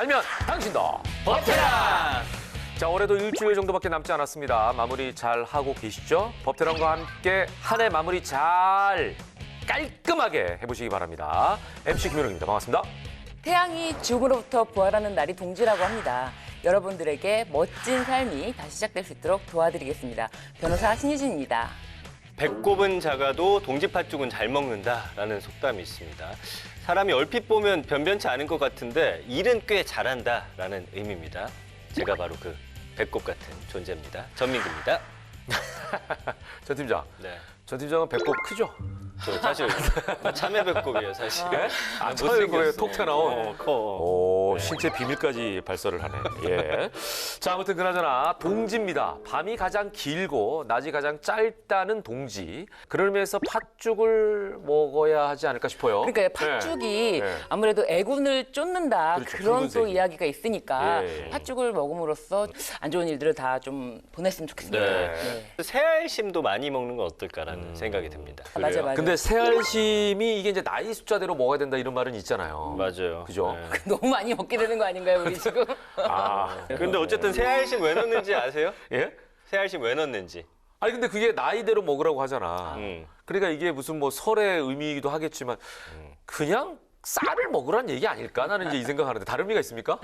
알면 당신도 법테랑! 자, 올해도 일주일 정도밖에 남지 않았습니다. 마무리 잘 하고 계시죠? 법테랑과 함께 한 해 마무리 잘 깔끔하게 해보시기 바랍니다. MC 김현웅입니다. 반갑습니다. 태양이 죽음으로부터 부활하는 날이 동지라고 합니다. 여러분들에게 멋진 삶이 다시 시작될 수 있도록 도와드리겠습니다. 변호사 신유진입니다. 배꼽은 작아도 동지팥죽은 잘 먹는다라는 속담이 있습니다. 사람이 얼핏 보면 변변치 않은 것 같은데 일은 꽤 잘한다라는 의미입니다. 제가 바로 그 배꼽 같은 존재입니다. 전민기입니다. 전 팀장. 네. 전 팀장은 배꼽 크죠? 저 사실 참외 배꼽이에요, 사실. 아, 참외 배꼽에 톡 튀어나온? 커. 오, 신체 비밀까지 발설을 하네. 예. 자, 아무튼 그나저나 동지입니다. 밤이 가장 길고 낮이 가장 짧다는 동지. 그런 의미에서 팥죽을 먹어야 하지 않을까 싶어요. 그러니까 팥죽이 네. 아무래도 애군을 쫓는다 그렇죠, 그런 또 붉은색이. 이야기가 있으니까 예. 팥죽을 먹음으로써 안 좋은 일들을 다 좀 보냈으면 좋겠습니다. 네. 새알심도 많이 먹는 건 어떨까라는 생각이 듭니다. 아, 맞아요, 맞아요. 근데 새알심이 이게 이제 나이 숫자대로 먹어야 된다 이런 말은 있잖아요. 맞아요. 그죠? 네. 너무 많이 먹게 되는 거 아닌가요, 우리 지금? 아, 근데 어쨌든 새알심 왜 넣는지 아세요? 예? 새알심 왜 넣는지. 아니 근데 그게 나이대로 먹으라고 하잖아. 음. 그러니까 이게 무슨 뭐 설의 의미이기도 하겠지만 그냥 쌀을 먹으라는 얘기 아닐까? 나는 이제 이 생각하는데 다른 의미가 있습니까?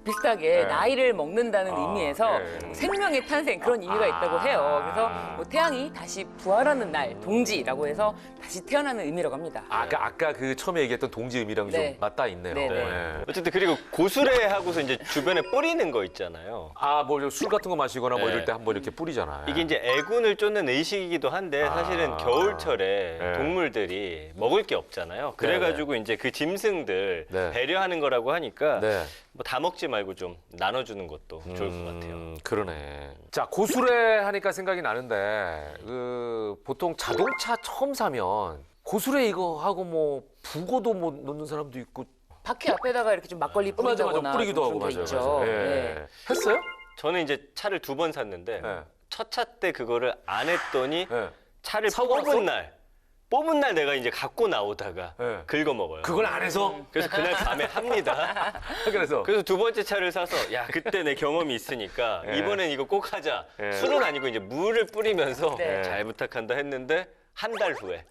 비슷하게 네. 나이를 먹는다는 아, 의미에서 네. 생명의 탄생 그런 의미가 있다고 해요. 그래서 아. 뭐 태양이 다시 부활하는 날, 동지라고 해서 다시 태어나는 의미라고 합니다. 아까 그 처음에 얘기했던 동지 의미랑 좀 네. 맞닿아 있네요. 네, 네. 네. 어쨌든 그리고 고수레 하고서 이제 주변에 뿌리는 거 있잖아요. 아, 뭐 술 같은 거 마시거나 뭐 네. 이럴 때 한번 이렇게 뿌리잖아요. 이게 이제 애군을 쫓는 의식이기도 한데 사실은 아. 겨울철에 네. 동물들이 먹을 게 없잖아요. 그래가지고 이제 그 짐승들 네. 배려하는 거라고 하니까 네. 뭐 다 먹지 말고 좀 나눠주는 것도 좋을 것 같아요. 그러네. 자, 고수레 하니까 생각이 나는데 그 보통 자동차 처음 사면 고수레 이거 하고 뭐 부고도 뭐 넣는 사람도 있고 바퀴 앞에다가 이렇게 좀 막걸리 뿌리다거나 뿌리기도 하고 그런 게 맞아요. 있죠. 맞아요. 예. 네. 했어요? 저는 이제 차를 2번 샀는데 네. 첫 차 때 그거를 안 했더니 네. 차를 사고가 뽑은 날 내가 이제 갖고 나오다가 네. 긁어 먹어요. 그걸 안 해서? 그래서 그날 밤에 합니다. 그래서 그래서 2번째 차를 사서 야 그때 내 경험이 있으니까 예. 이번엔 이거 꼭 하자. 예. 술은 아니고 이제 물을 뿌리면서 네. 잘 부탁한다 했는데 한 달 후에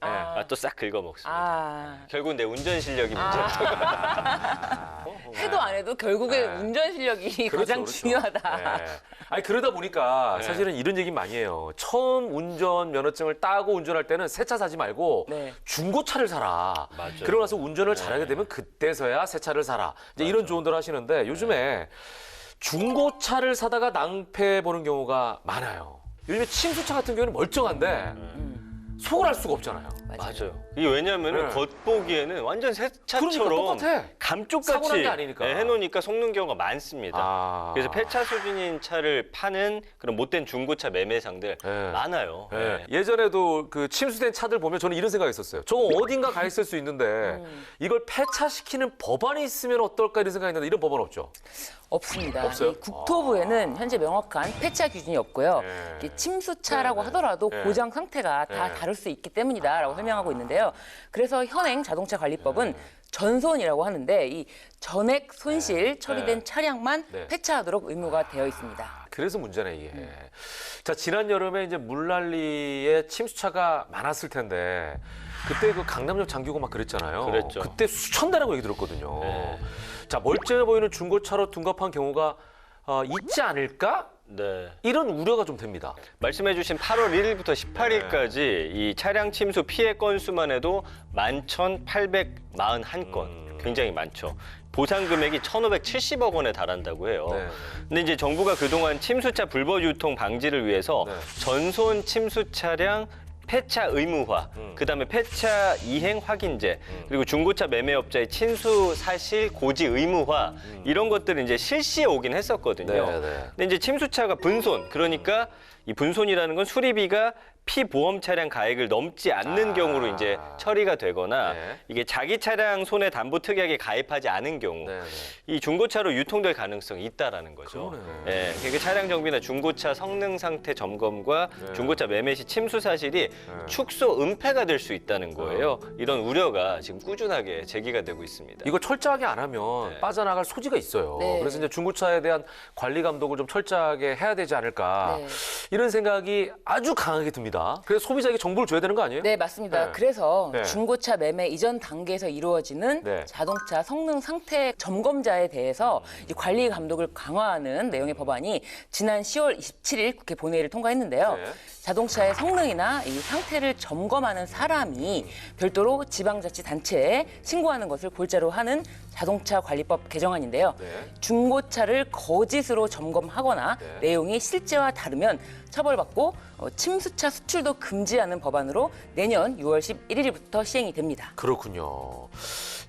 또 싹 긁어 먹습니다. 아, 결국은 내 운전 실력이 문제였던 해도 안 해도 결국에 네. 운전 실력이 그렇죠, 가장 그렇죠. 중요하다. 네. 아니 그러다 보니까 네. 사실은 이런 얘기 많이 해요. 처음 운전 면허증을 따고 운전할 때는 새 차 사지 말고 네. 중고차를 사라. 맞아요. 그러고 나서 운전을 잘하게 되면 그때서야 새 차를 사라. 이제 이런 조언들을 하시는데 요즘에 중고차를 사다가 낭패 보는 경우가 많아요. 요즘에 침수차 같은 경우는 멀쩡한데 속을 알 수가 없잖아요. 맞아요. 이게 왜냐하면 네. 겉보기에는 완전 새 차처럼 그러니까 똑같아. 사고 감쪽같이 난게 아니니까. 해놓으니까 속는 경우가 많습니다. 아. 그래서 폐차 수준인 차를 파는 그런 못된 중고차 매매상들 네. 많아요. 네. 네. 예전에도 그 침수된 차들 보면 저는 이런 생각했었어요. 저거 어딘가 가 있을 수 있는데 이걸 폐차시키는 법안이 있으면 어떨까 이런 생각이 있는데 이런 법안 없죠. 없습니다. 없어요? 이 국토부에는 현재 명확한 폐차 기준이 없고요. 네. 이게 침수차라고 네, 네. 하더라도 네. 고장 상태가 다 네. 다를 수 있기 때문이다라고 설명하고 있는데요. 그래서 현행 자동차 관리법은 전손이라고 하는데 이 전액 손실 처리된 네. 차량만 네. 폐차하도록 의무가 되어 있습니다. 그래서 문제네 이게. 자, 지난 여름에 이제 물난리에 침수차가 많았을 텐데 그때 그 강남역 잠기고 막 그랬잖아요. 그랬죠. 그때 수천 대라고 얘기 들었거든요. 네. 자, 멀쩡해 보이는 중고차로 둔갑한 경우가 있지 않을까? 네. 이런 우려가 좀 됩니다. 말씀해주신 8월 1일부터 18일까지 이 차량 침수 피해 건수만 해도 11,841건. 굉장히 많죠. 보상 금액이 1,570억 원에 달한다고 해요. 네. 근데 이제 정부가 그동안 침수차 불법 유통 방지를 위해서 네. 전손 침수 차량 폐차 의무화, 그다음에 폐차 이행 확인제, 그리고 중고차 매매업자의 친수 사실 고지 의무화 이런 것들을 이제 실시해 오긴 했었거든요. 네, 네. 근데 이제 침수차가 분손, 그러니까 이 분손이라는 건 수리비가 피보험 차량 가액을 넘지 않는 경우로 이제 처리가 되거나 네. 이게 자기 차량 손해 담보 특약에 가입하지 않은 경우 네, 네. 이 중고차로 유통될 가능성이 있다라는 거죠. 그러네요. 예, 그러니까 차량 정비나 중고차 성능 상태 점검과 네. 중고차 매매 시 침수 사실이 축소 은폐가 될 수 있다는 거예요. 이런 우려가 지금 꾸준하게 제기가 되고 있습니다. 이거 철저하게 안 하면 네. 빠져나갈 소지가 있어요. 네. 그래서 이제 중고차에 대한 관리 감독을 좀 철저하게 해야 되지 않을까 네. 이런 생각이 아주 강하게 듭니다. 그래서 소비자에게 정보를 줘야 되는 거 아니에요? 네, 맞습니다. 네. 그래서 네. 중고차 매매 이전 단계에서 이루어지는 네. 자동차 성능 상태 점검자에 대해서 이 관리 감독을 강화하는 내용의 법안이 지난 10월 27일 국회 본회의를 통과했는데요. 네. 자동차의 성능이나 이 상태를 점검하는 사람이 별도로 지방자치단체에 신고하는 것을 골자로 하는 자동차 관리법 개정안인데요. 네. 중고차를 거짓으로 점검하거나 네. 내용이 실제와 다르면 처벌받고 침수차 수출도 금지하는 법안으로 내년 6월 11일부터 시행이 됩니다. 그렇군요.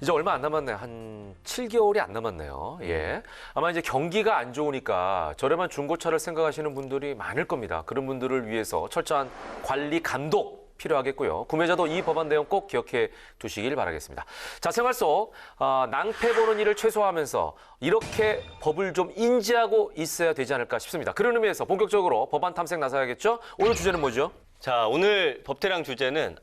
이제 얼마 안 남았네요. 한 7개월이 안 남았네요. 예. 아마 이제 경기가 안 좋으니까 저렴한 중고차를 생각하시는 분들이 많을 겁니다. 그런 분들을 위해서 철저한 관리 감독 필요하겠고요. 구매자도 이 법안 내용 꼭 기억해 두시길 바라겠습니다. 자, 생활 속 낭패 보는 일을 최소화하면서 이렇게 법을 좀 인지하고 있어야 되지 않을까 싶습니다. 그런 의미에서 본격적으로 법안 탐색 나서야겠죠? 오늘 주제는 뭐죠? 자, 오늘 법태랑 주제는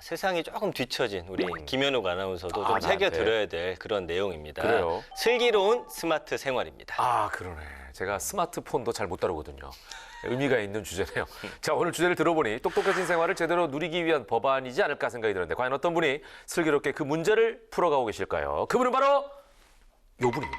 세상이 조금 뒤처진 우리 김현욱 아나운서도 좀 새겨 들어야 될 그런 내용입니다. 그래요? 슬기로운 스마트 생활입니다. 아, 그러네. 제가 스마트폰도 잘 못 다루거든요. 의미가 있는 주제네요. 자, 오늘 주제를 들어보니 똑똑해진 생활을 제대로 누리기 위한 법안이지 않을까 생각이 드는데 과연 어떤 분이 슬기롭게 그 문제를 풀어가고 계실까요? 그분은 바로 요 분입니다.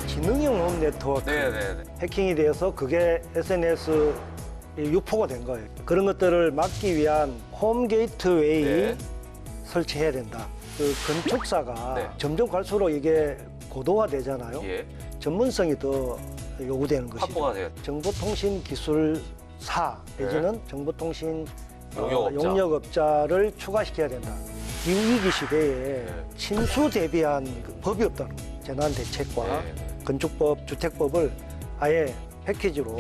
지능형 홈 네트워크 네네네. 해킹이 되어서 그게 SNS 유포가 된 거예요. 그런 것들을 막기 위한 홈 게이트웨이 네. 설치해야 된다. 그 건축사가 네. 점점 갈수록 이게 고도화되잖아요. 예. 전문성이 더 요구되는 것이죠. 확보가 돼요. 정보통신기술사 내지는 정보통신 용역업자. 용역업자를 추가시켜야 된다. 기후위기 시대에 네. 침수 대비한 그 법이 없다는 거예요. 재난대책과 네. 건축법, 주택법을 아예 패키지로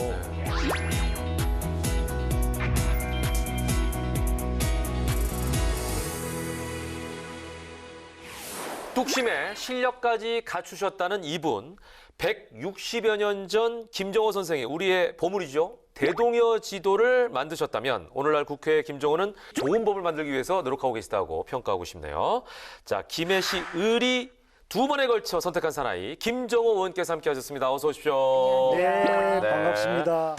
뚝심에 실력까지 갖추셨다는 이분, 160여 년 전 김정호 선생이 우리의 보물이죠. 대동여 지도를 만드셨다면 오늘날 국회 김정호는 좋은 법을 만들기 위해서 노력하고 계시다고 평가하고 싶네요. 자, 김해시 을이 두 번에 걸쳐 선택한 사나이 김정호 의원께서 함께 하셨습니다. 어서 오십시오. 네, 네. 반갑습니다.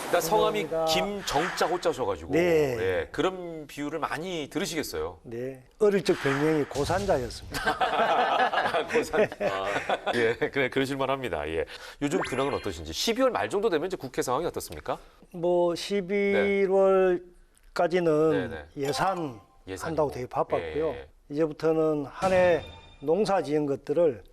그러니까 성함이 감사합니다. 김정자 호자셔가지고 네. 예, 그런 비유를 많이 들으시겠어요. 네, 어릴 적 별명이 고산자였습니다. 고산. 예, 그래 그러실만 합니다. 예. 요즘 근황은 어떠신지 12월 말 정도 되면 이제 국회 상황이 어떻습니까? 뭐 11월까지는 네, 네. 예산 예산이고. 한다고 되게 바빴고요. 예. 이제부터는 한 해 농사 지은 것들을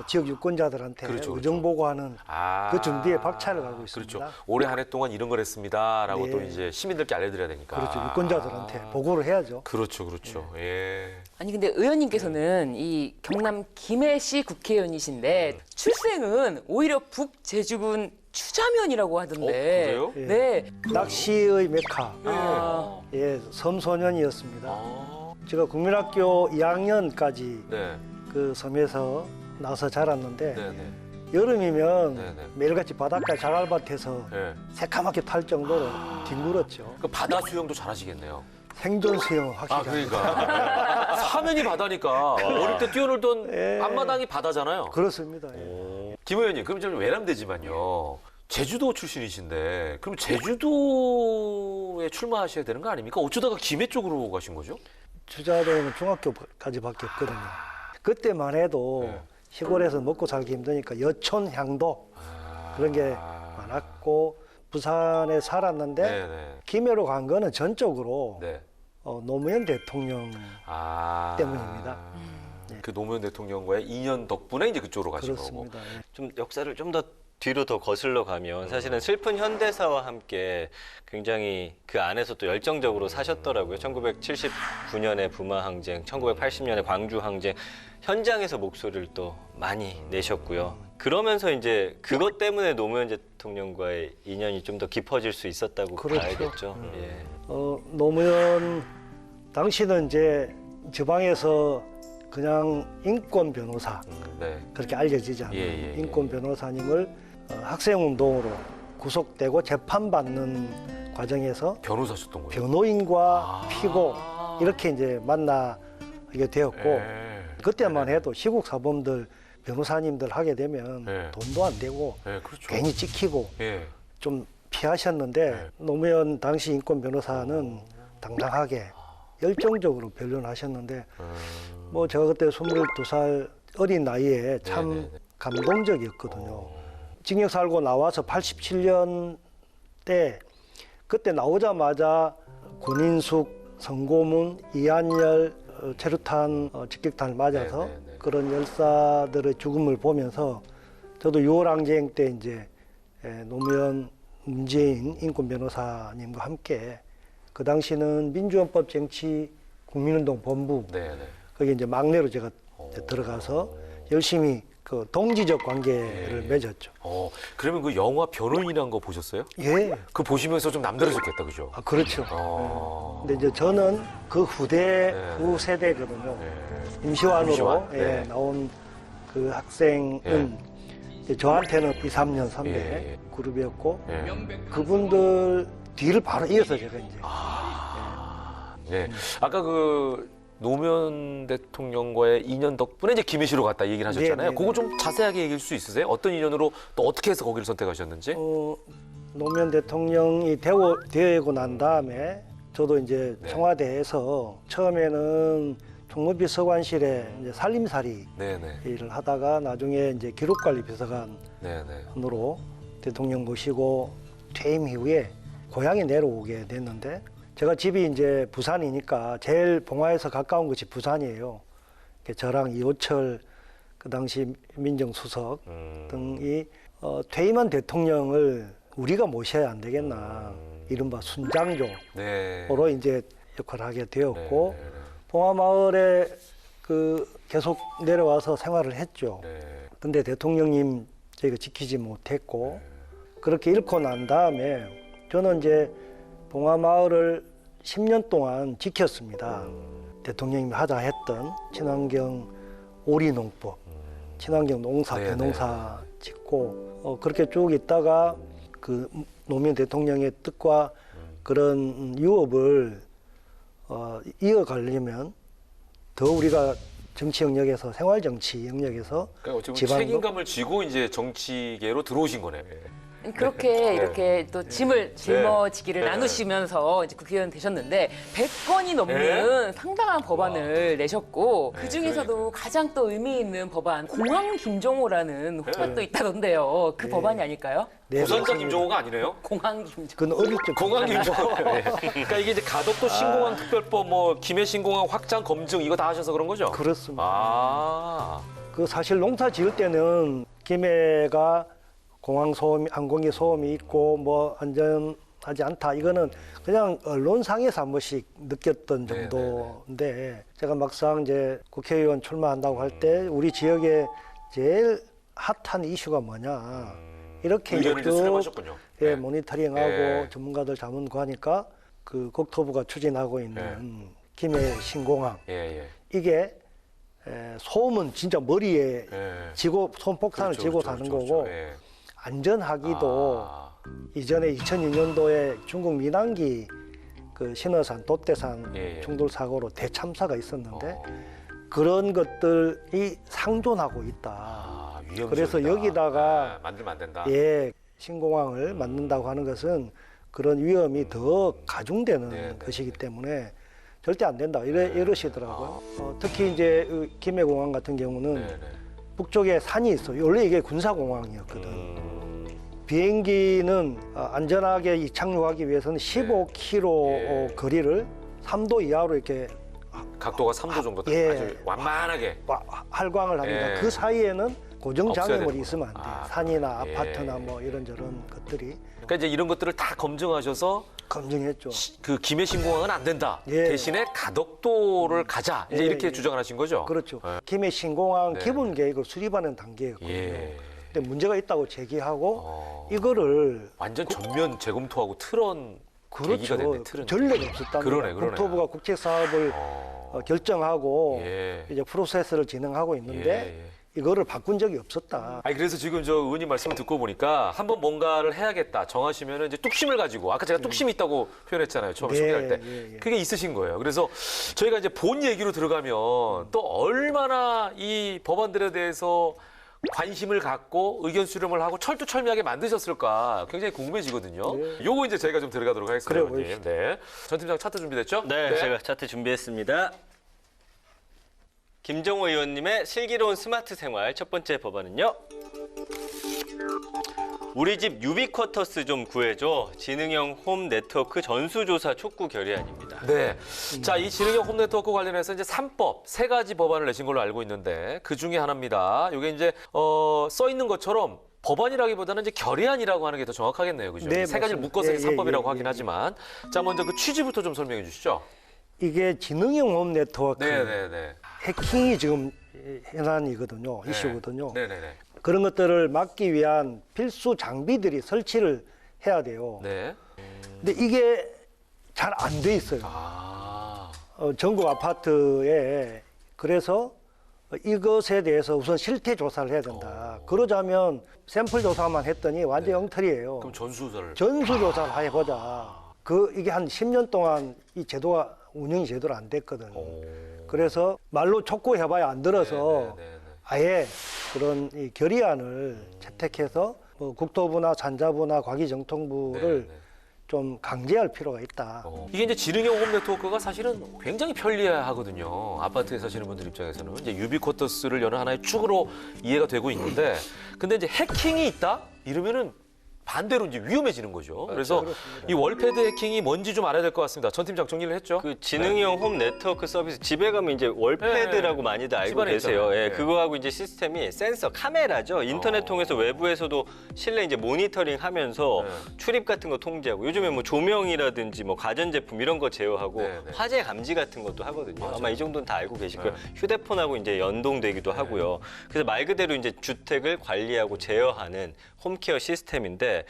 지역 유권자들한테 그렇죠, 그렇죠. 의정 보고하는 아, 그 준비에 박차를 가고 있습니다. 그렇죠. 올해 한 해 동안 이런 걸 했습니다라고 네. 또 이제 시민들께 알려드려야 되니까. 그렇죠. 유권자들한테 보고를 해야죠. 그렇죠, 그렇죠. 예. 아니 근데 의원님께서는 이 경남 김해시 국회의원이신데 출생은 오히려 북제주군 추자면이라고 하던데. 그래요? 예. 네. 낚시의 메카, 아, 예, 섬소년이었습니다. 아, 제가 국민학교 2학년까지 네, 그 섬에서 나서 자랐는데 네, 네, 여름이면 네, 네. 매일같이 바닷가 자갈밭에서 네. 새까맣게 탈 정도로 뒹굴었죠. 그 바다 수영도 잘하시겠네요. 생존 수영 아, 확실히. 그러니까 사면이 바다니까 어릴 때 뛰어놀던 예. 앞마당이 바다잖아요. 그렇습니다. 예. 김 의원님, 그럼 좀 외람되지만요. 제주도 출신이신데 그럼 제주도에 출마하셔야 되는 거 아닙니까? 어쩌다가 김해 쪽으로 가신 거죠? 주자도에는 중학교까지밖에 없거든요. 그때만 해도 네. 시골에서 먹고 살기 힘드니까 여촌향도 그런 게 많았고 부산에 살았는데 네, 네. 김해로 간 거는 전적으로 네. 노무현 대통령 아. 때문입니다. 그 노무현 대통령과의 인연 덕분에 이제 그쪽으로 가신 거고. 그렇습니다. 예. 좀 역사를 좀 더 뒤로 더 거슬러 가면 사실은 슬픈 현대사와 함께 굉장히 그 안에서 또 열정적으로 사셨더라고요. 1979년에 부마 항쟁, 1980년에 광주 항쟁 현장에서 목소리를 또 많이 내셨고요. 그러면서 이제 그것 때문에 노무현 대통령과의 인연이 좀 더 깊어질 수 있었다고 그렇죠. 봐야겠죠. 예. 노무현 당시는 이제 지방에서 그냥 인권 변호사 네. 그렇게 알려지지 않아요. 예, 예, 인권 변호사님을 학생운동으로 구속되고 재판받는 과정에서 변호사셨던 거예요. 변호인과 아. 피고 이렇게 이제 만나게 되었고 예. 그때만 해도 시국 사범들 변호사님들 하게 되면 네. 돈도 안 되고 예, 그렇죠. 괜히 찍히고 예. 좀 피하셨는데 네. 노무현 당시 인권 변호사는 당당하게 열정적으로 변론하셨는데 뭐 제가 그때 22살 어린 나이에 참 네네네. 감동적이었거든요. 징역 살고 나와서 87년 때 그때 나오자마자 권인숙, 성고문, 이한열, 체류탄, 직격탄을 맞아서 네네네. 그런 열사들의 죽음을 보면서 저도 6월 항쟁 때 이제 노무현, 문재인 인권 변호사님과 함께 그 당시는 민주헌법 정치 국민운동 본부 네, 네. 거기 이제 막내로 제가 이제 들어가서 열심히 그 동지적 관계를 예. 맺었죠. 그러면 그 영화 변호인이라는 거 보셨어요? 예. 그 보시면서 좀 남다르셨겠다, 그죠? 아, 그렇죠. 어. 근데 이제 저는 그 후대, 네. 후 세대거든요. 네. 임시완으로 임시완, 예, 네. 나온 그 학생은 이제 저한테는 2, 3년 선배 예. 그룹이었고 예. 그분들 뒤를 바로 이어서 제가 이제 네. 아까 그 노무현 대통령과의 인연 덕분에 이제 김해시로 갔다 얘기를 하셨잖아요. 네, 네, 그거 좀 자세하게 얘기할 수 있으세요? 어떤 인연으로 또 어떻게 해서 거기를 선택하셨는지? 노무현 대통령이 되고 난 다음에 저도 이제 네. 청와대에서 처음에는 총무비서관실에 이제 살림살이 네네. 일을 하다가 나중에 이제 기록관리비서관으로 네네. 대통령 모시고 퇴임 이후에 고향에 내려오게 됐는데 제가 집이 이제 부산이니까 제일 봉화에서 가까운 곳이 부산이에요. 저랑 이호철 그 당시 민정수석 등이 퇴임한 대통령을 우리가 모셔야 안 되겠나 이른바 순장조로 네. 이제 역할을 하게 되었고 네. 봉화마을에 그 계속 내려와서 생활을 했죠. 네. 근데 대통령님 저희가 지키지 못했고 그렇게 잃고 난 다음에 저는 이제 봉화마을을 10년 동안 지켰습니다. 대통령님이 하자 했던 친환경 오리농법, 친환경 농사, 네네. 벼농사 짓고 그렇게 쭉 있다가 그 노무현 대통령의 뜻과 그런 유업을 이어가려면 더 우리가 정치 영역에서 생활 정치 영역에서 그러니까 어찌 보면 지방도- 책임감을 지고 이제 정치계로 들어오신 거네. 그렇게 이렇게 또 짐을 짊어지기를 네. 나누시면서 이제 국회의원 되셨는데 100건이 넘는 상당한 법안을 내셨고 그 중에서도 가장 또 의미 있는 법안 공항 김종호라는 호가 또 있다던데요. 그 법안이 아닐까요? 네, 부산자 맞습니다. 김종호가 아니네요. 공항 김종호. 그건 어릴 적 공항 김종호. 네. 그러니까 이게 이제 가덕도 신공항 특별법, 뭐 김해 신공항 확장 검증 이거 다 하셔서 그런 거죠? 그렇습니다. 아. 그 사실 농사 지을 때는 김해가 공항 소음, 항공기 소음이 있고 뭐 안전하지 않다. 이거는 그냥 언론상에서 한 번씩 느꼈던 네네네. 정도인데 제가 막상 이제 국회의원 출마한다고 할 때 우리 지역에 제일 핫한 이슈가 뭐냐. 이렇게 의견을 이제 쭉, 수렴하셨군요. 예, 네. 모니터링하고 예. 전문가들 자문고 하니까 그 국토부가 추진하고 있는 김해 신공항 예, 예. 이게 소음은 진짜 머리에 예. 지고 소음폭탄을 그렇죠, 지고 그렇죠, 사는 그렇죠, 거고 그렇죠. 예. 안전하기도 아, 이전에 2002년도에 중국 민항기 그 신어산 돛대산 예, 예. 충돌 사고로 대참사가 있었는데 어. 그런 것들이 상존하고 있다. 아, 위험적이다. 그래서 여기다가 만들면 안 된다. 예, 신공항을 만든다고 하는 것은 그런 위험이 더 가중되는 네, 것이기 때문에 절대 안 된다. 이러시더라고요. 특히 이제 김해공항 같은 경우는 네, 네. 북쪽에 산이 있어요. 원래 이게 군사공항이었거든. 비행기는 안전하게 이착륙하기 위해서는 15km 예. 거리를 3도 이하로 이렇게 각도가 3도 정도 딱 예. 아주 완만하게. 활광을 합니다. 예. 그 사이에는 고정 없어야 장애물이 되는구나. 있으면 안 돼. 아, 산이나 예. 아파트나 뭐 이런저런 것들이 그러니까 이제 이런 것들을 다 검증하셔서 검증했죠. 그 김해 신공항은 안 된다. 예. 대신에 가덕도를 가자. 이제 예, 이렇게 예. 주장을 하신 거죠. 그렇죠. 예. 김해 신공항 네, 기본 계획을 수립하는 단계였거든요. 예. 근데 문제가 있다고 제기하고 어. 이거를 완전 전면 재검토하고 틀은 계기가 됐네. 그렇죠. 틀은. 전례가 없었다는 그러네, 거예요. 그러네. 국토부가 국책 사업을 어. 결정하고 예. 이제 프로세스를 진행하고 있는데 예, 예. 이거를 바꾼 적이 없었다. 아니 그래서 지금 저 의원님 말씀을 듣고 보니까 한번 뭔가를 해야겠다 정하시면은 이제 뚝심을 가지고 아까 제가 뚝심이 있다고 표현했잖아요 처음에 네, 소개할 때 예, 예. 그게 있으신 거예요. 그래서 저희가 이제 본 얘기로 들어가면 또 얼마나 이 법안들에 대해서 관심을 갖고 의견 수렴을 하고 철두철미하게 만드셨을까 굉장히 궁금해지거든요. 네. 요거 이제 저희가 좀 들어가도록 하겠습니다. 그래요, 의원님. 네. 전 팀장 차트 준비됐죠? 네, 제가 차트 준비했습니다. 김정호 의원님의 슬기로운 스마트 생활 첫 번째 법안은요. 우리 집 유비쿼터스 좀 구해줘. 지능형 홈 네트워크 전수조사 촉구 결의안입니다. 네. 자, 이 지능형 홈네트워크 관련해서 이제 3법, 3가지 법안을 내신 걸로 알고 있는데 그 중에 하나입니다. 이게 이제 써 있는 것처럼 법안이라기보다는 이제 결의안이라고 하는 게 더 정확하겠네요. 그죠? 네, 세 가지를 맞습니다. 묶어서 예, 3법이라고 예, 하긴 예, 하지만 자, 먼저 그 취지부터 좀 설명해 주시죠. 이게 지능형 홈 네트워크 네, 네, 네. 해킹이 지금 현안이거든요. 이슈거든요. 네, 네, 네. 그런 것들을 막기 위한 필수 장비들이 설치를 해야 돼요. 네. 근데 이게 잘 안 돼 있어요. 아. 전국 아파트에 그래서 이것에 대해서 우선 실태 조사를 해야 된다. 그러자면 샘플 조사만 했더니 완전 엉터리예요. 그럼 전수조사를 전수 조사를 해보자. 이게 한 10년 동안 이 제도가 운영이 제대로 안 됐거든. 그래서 말로 촉구해봐야 안 들어서 네, 네, 네. 아예 그런 이 결의안을 채택해서 뭐 국토부나 산자부나 과기정통부를 네, 네. 좀 강제할 필요가 있다. 이게 이제 지능형 홈 네트워크가 사실은 굉장히 편리하거든요. 아파트에 사시는 분들 입장에서는 이제 유비쿼터스를 여는 하나의 축으로 이해가 되고 있는데, 근데 이제 해킹이 있다 이러면은 반대로 이제 위험해지는 거죠. 그래서 이 월패드 해킹이 뭔지 좀 알아야 될 것 같습니다. 전 팀장 정리를 했죠? 그 지능형 홈 네트워크 서비스 집에 가면 이제 월패드라고 네. 많이들 알고 집안에 계세요. 있잖아요. 예, 네. 그거하고 이제 시스템이 센서 카메라죠. 인터넷 통해서 외부에서도 실내 이제 모니터링하면서 네. 출입 같은 거 통제하고 요즘에 뭐 조명이라든지 뭐 가전제품 이런 거 제어하고 네, 네. 화재 감지 같은 것도 하거든요. 맞아요. 아마 이 정도는 다 알고 계실 거예요. 네. 휴대폰하고 이제 연동되기도 하고요. 그래서 말 그대로 이제 주택을 관리하고 제어하는 홈케어 시스템인데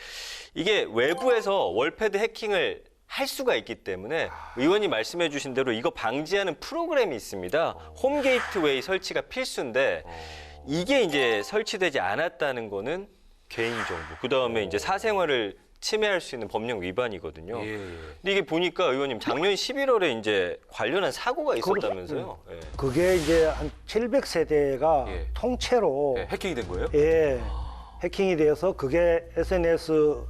이게 외부에서 월패드 해킹을 할 수가 있기 때문에 의원이 말씀해 주신 대로 이거 방지하는 프로그램이 있습니다. 홈 게이트웨이 설치가 필수인데 이게 이제 설치되지 않았다는 거는 개인정보, 그다음에 이제 사생활을 침해할 수 있는 법령 위반이거든요. 예, 예. 근데 이게 보니까 의원님 작년 11월에 이제 관련한 사고가 있었다면서요. 예. 그게 이제 한 700세대가 예. 통째로 네, 해킹이 된 거예요? 예, 해킹이 되어서 그게 SNS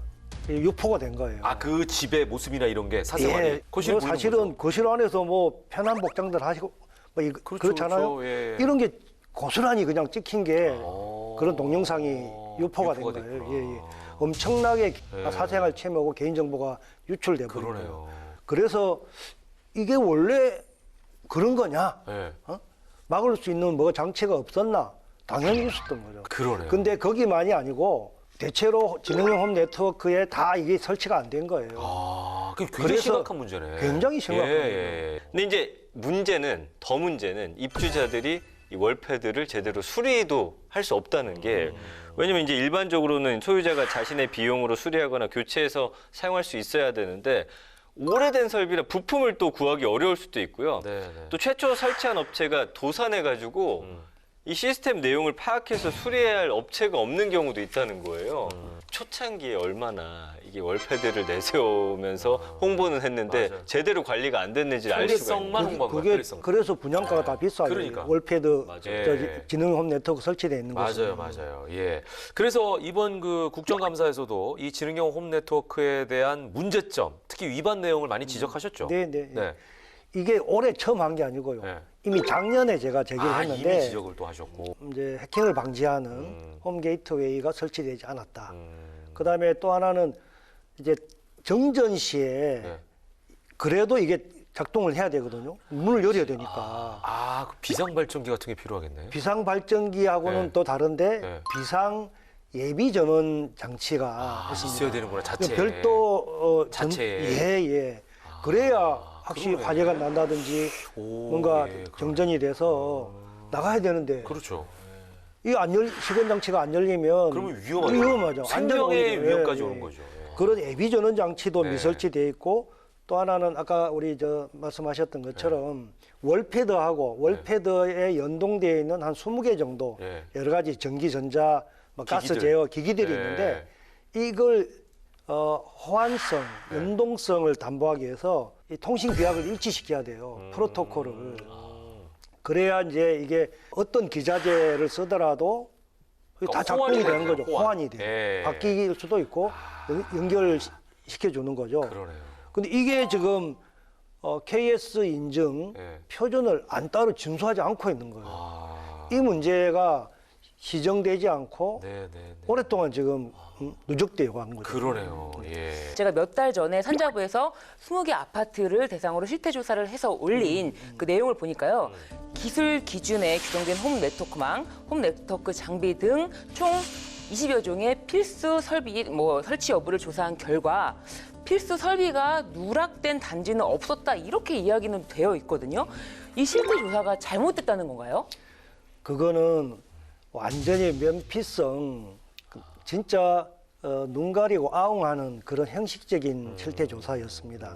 유포가 된 거예요. 아, 그 집의 모습이나 이런 게 사생활이 예, 거실에 보이는 사실은 거죠? 거실 안에서 뭐 편한 복장들 하시고 뭐 그렇죠, 그렇잖아요. 그렇죠. 예. 이런 게 고스란히 그냥 찍힌 게 어. 그런 동영상이 유포가 된 유포가 거예요. 됐구나. 예, 예. 엄청나게 예. 사생활 침해하고 개인정보가 유출돼 버린 거예요. 그러네요. 그래서 이게 원래 그런 거냐? 예. 막을 수 있는 뭐가 장치가 없었나? 당연히 있었던 거죠. 그러네요. 근데 거기만이 아니고 대체로 지능형 홈 네트워크에 다 이게 설치가 안 된 거예요. 아, 그 굉장히 그래서 심각한 문제네. 굉장히 심각한 예, 예. 근데 이제 문제는 입주자들이 이 월패드를 제대로 수리도 할 수 없다는 게 왜냐면 이제 일반적으로는 소유자가 자신의 비용으로 수리하거나 교체해서 사용할 수 있어야 되는데 오래된 설비라 부품을 또 구하기 어려울 수도 있고요. 네, 네. 또 최초 설치한 업체가 도산해가지고 이 시스템 내용을 파악해서 수리해야 할 업체가 없는 경우도 있다는 거예요. 초창기에 얼마나 이게 월패드를 내세우면서 홍보는 했는데 맞아요. 제대로 관리가 안 됐는지 알 수가 있는 편리성만 홍보한 거예요. 그게 편리성. 그래서 분양가가 다 비싸요. 그러니까. 월패드 맞아요. 예. 지능홈 네트워크 설치되어 있는 곳은. 맞아요. 예. 그래서 이번 그 국정감사에서도 이 지능형 홈 네트워크에 대한 문제점, 특히 위반 내용을 많이 지적하셨죠. 네, 네. 네. 이게 올해 처음 한 게 아니고요. 네. 이미 작년에 제가 제기를 이미 했는데 지적을 또 하셨고. 이제 해킹을 방지하는 홈 게이트웨이가 설치되지 않았다. 음. 그다음에 또 하나는 이제 정전 시에 네. 그래도 이게 작동을 해야 되거든요. 문을 열어야 되니까. 그 비상 발전기 같은 게 필요하겠네. 비상 발전기하고는 네. 또 다른데 네. 비상 예비 전원 장치가 있습니다. 있어야 되는구나, 자체에. 별도 자체에. 예. 그래야 확실히 그러네. 화재가 난다든지 오, 뭔가 예, 그러네. 정전이 돼서 나가야 되는데 그렇죠. 이 시건 장치가 안 열리면 그러면 위험하죠. 위험하죠. 생명의 안전 위험까지 예, 오는 예. 거죠. 예. 그런 예비 전원 장치도 네. 미설치돼 있고 또 하나는 아까 우리 말씀하셨던 것처럼 월패드에 연동되어 있는 한 20개 정도 네. 여러 가지 전기 전자 가스 기기들. 제어 기기들이 네. 있는데 이걸 호환성, 연동성을 담보하기 위해서 이 통신 규약을 일치시켜야 돼요. 프로토콜을. 그래야 이제 이게 어떤 기자재를 쓰더라도 다 작동이 호환이 되는 돼요, 거죠. 호환. 호환이 돼요. 예. 바뀔 수도 있고 연결시켜주는 거죠. 그러네요. 근데 이게 지금 KS 인증 예. 표준을 안 따로 준수하지 않고 있는 거예요. 아. 이 문제가 시정되지 않고 네. 오랫동안 지금 누적되어 간 거죠. 그러네요. 예. 제가 몇 달 전에 산자부에서 20개 아파트를 대상으로 실태 조사를 해서 올린 그 내용을 보니까요. 기술 기준에 규정된 홈 네트워크망, 홈 네트워크 장비 등 총 20여 종의 필수 설비 설치 여부를 조사한 결과 필수 설비가 누락된 단지는 없었다 이렇게 이야기는 되어 있거든요. 이 실태 조사가 잘못됐다는 건가요? 그거는 완전히 면피성, 진짜 눈 가리고 아웅하는 그런 형식적인 실태 조사였습니다.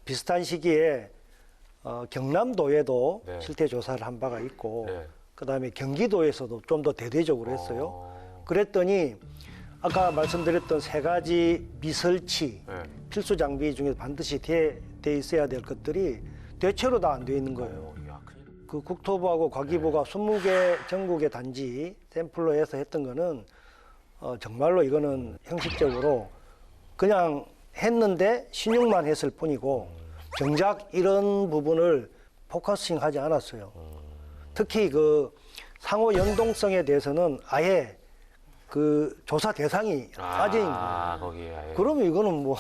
비슷한 시기에 경남도에도 네. 실태 조사를 한 바가 있고, 네. 그다음에 경기도에서도 좀 더 대대적으로 했어요. 그랬더니 아까 말씀드렸던 세 가지 미설치, 네. 필수 장비 중에 반드시 돼 있어야 될 것들이 대체로 다 안 돼 있는 거예요. 야, 큰일. 그 국토부하고 과기부가 20개 전국의 단지 샘플로 해서 했던 거는 정말로 이거는 형식적으로 그냥 했는데 신용만 했을 뿐이고 정작 이런 부분을 포커싱 하지 않았어요. 특히 그 상호 연동성에 대해서는 아예 그 조사 대상이 빠져 있는 거예요. 거기에. 아예. 그러면 이거는 뭐